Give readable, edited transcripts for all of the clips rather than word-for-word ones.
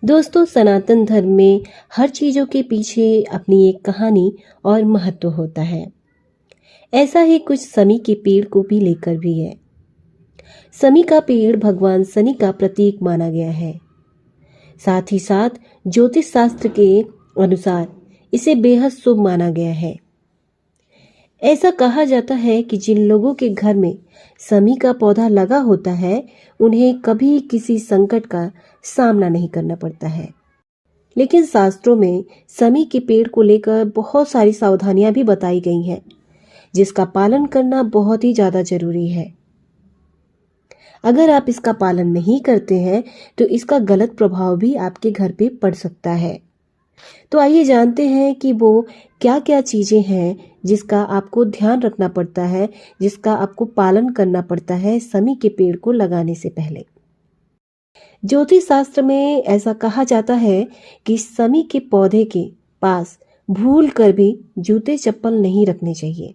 दोस्तों, सनातन धर्म में हर चीज़ों के पीछे अपनी एक कहानी और महत्व होता है। ऐसा ही कुछ समी के पेड़ को भी लेकर भी है। समी का पेड़ भगवान शनि का प्रतीक माना गया है। साथ ही साथ ज्योतिष शास्त्र के अनुसार इसे बेहद शुभ माना गया है। ऐसा कहा जाता है कि जिन लोगों के घर में समी का पौधा लगा होता है, उन्हें कभी किसी संकट का सामना नहीं करना पड़ता है। लेकिन शास्त्रों में समी के पेड़ को लेकर बहुत सारी सावधानियां भी बताई गई हैं, जिसका पालन करना बहुत ही ज़्यादा जरूरी है। अगर आप इसका पालन नहीं करते हैं तो इसका गलत प्रभाव भी आपके घर पे पड़ सकता है। तो आइए जानते हैं कि वो क्या क्या चीज़ें हैं जिसका आपको ध्यान रखना पड़ता है, जिसका आपको पालन करना पड़ता है समी के पेड़ को लगाने से पहले। ज्योतिष शास्त्र में ऐसा कहा जाता है कि समी के पौधे के पास भूल कर भी जूते चप्पल नहीं रखने चाहिए।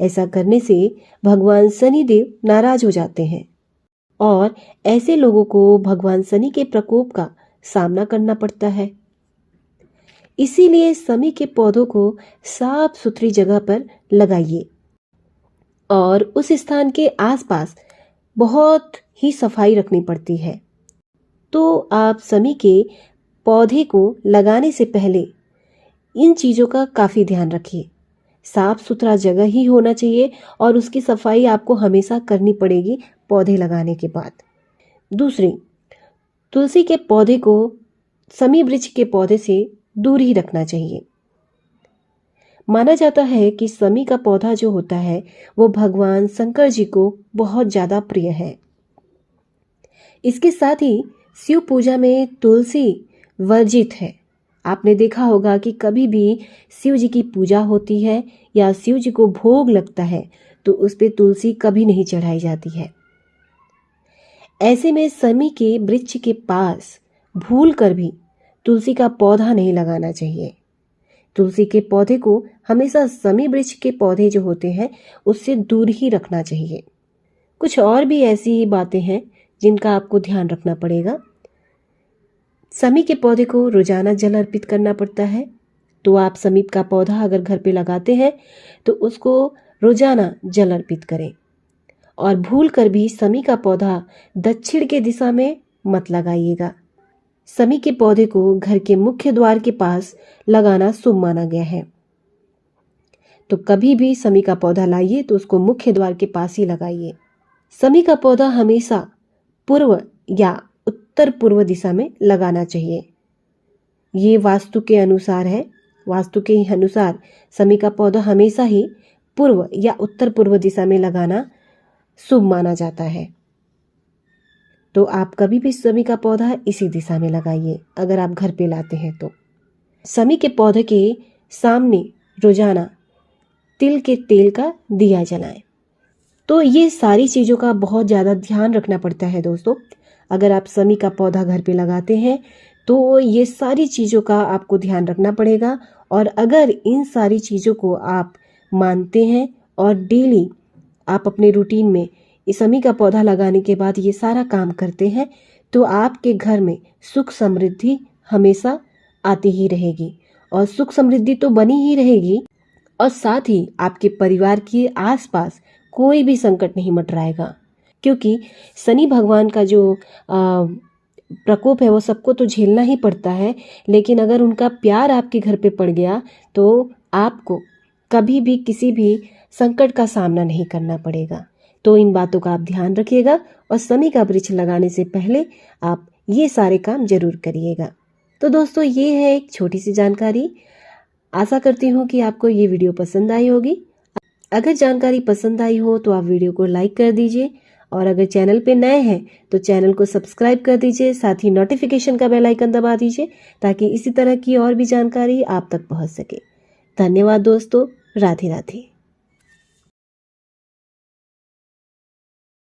ऐसा करने से भगवान शनिदेव नाराज हो जाते हैं और ऐसे लोगों को भगवान शनि के प्रकोप का सामना करना पड़ता है। इसीलिए समी के पौधों को साफ सुथरी जगह पर लगाइए और उस स्थान के आसपास बहुत ही सफाई रखनी पड़ती है। तो आप समी के पौधे को लगाने से पहले इन चीज़ों का काफ़ी ध्यान रखिए। साफ सुथरा जगह ही होना चाहिए और उसकी सफाई आपको हमेशा करनी पड़ेगी पौधे लगाने के बाद। दूसरी, तुलसी के पौधे को समी वृक्ष के पौधे से दूर ही रखना चाहिए। माना जाता है कि समी का पौधा जो होता है वो भगवान शंकर जी को बहुत ज़्यादा प्रिय है। इसके साथ ही शिव पूजा में तुलसी वर्जित है। आपने देखा होगा कि कभी भी शिव जी की पूजा होती है या शिव जी को भोग लगता है तो उस पे तुलसी कभी नहीं चढ़ाई जाती है। ऐसे में समी के वृक्ष के पास भूल कर भी तुलसी का पौधा नहीं लगाना चाहिए। तुलसी के पौधे को हमेशा समी वृक्ष के पौधे जो होते हैं उससे दूर ही रखना चाहिए। कुछ और भी ऐसी बातें हैं जिनका आपको ध्यान रखना पड़ेगा। समी के पौधे को रोजाना जल अर्पित करना पड़ता है। तो आप समी का पौधा अगर घर पे लगाते हैं तो उसको रोजाना जल अर्पित करें और भूल कर भी समी का पौधा दक्षिण के दिशा में मत लगाइएगा। समी के पौधे को घर के मुख्य द्वार के पास लगाना शुभ माना गया है। तो कभी भी समी का पौधा लाइए तो उसको मुख्य द्वार के पास ही लगाइए। समी का पौधा हमेशा पूर्व या उत्तर पूर्व दिशा में लगाना चाहिए। ये वास्तु के अनुसार है। वास्तु के अनुसार समी का पौधा हमेशा ही पूर्व या उत्तर पूर्व दिशा में लगाना शुभ माना जाता है। तो आप कभी भी समी का पौधा इसी दिशा में लगाइए अगर आप घर पे लाते हैं तो। समी के पौधे के सामने रोजाना तिल के तेल का दिया जलाएं। तो ये सारी चीज़ों का बहुत ज़्यादा ध्यान रखना पड़ता है दोस्तों। अगर आप समी का पौधा घर पे लगाते हैं तो ये सारी चीज़ों का आपको ध्यान रखना पड़ेगा। और अगर इन सारी चीज़ों को आप मानते हैं और डेली आप अपने रूटीन में इस समी का पौधा लगाने के बाद ये सारा काम करते हैं तो आपके घर में सुख समृद्धि हमेशा आती ही रहेगी। और सुख समृद्धि तो बनी ही रहेगी और साथ ही आपके परिवार के आसपास कोई भी संकट नहीं मंडराएगा। क्योंकि शनि भगवान का जो प्रकोप है वो सबको तो झेलना ही पड़ता है, लेकिन अगर उनका प्यार आपके घर पे पड़ गया तो आपको कभी भी किसी भी संकट का सामना नहीं करना पड़ेगा। तो इन बातों का आप ध्यान रखिएगा और समी का वृक्ष लगाने से पहले आप ये सारे काम जरूर करिएगा। तो दोस्तों, ये है एक छोटी सी जानकारी। आशा करती हूँ कि आपको ये वीडियो पसंद आई होगी। अगर जानकारी पसंद आई हो तो आप वीडियो को लाइक कर दीजिए और अगर चैनल पे नए हैं तो चैनल को सब्सक्राइब कर दीजिए। साथ ही नोटिफिकेशन का बेल आइकन दबा दीजिए ताकि इसी तरह की और भी जानकारी आप तक पहुँच सके। धन्यवाद दोस्तों। राधे राधे।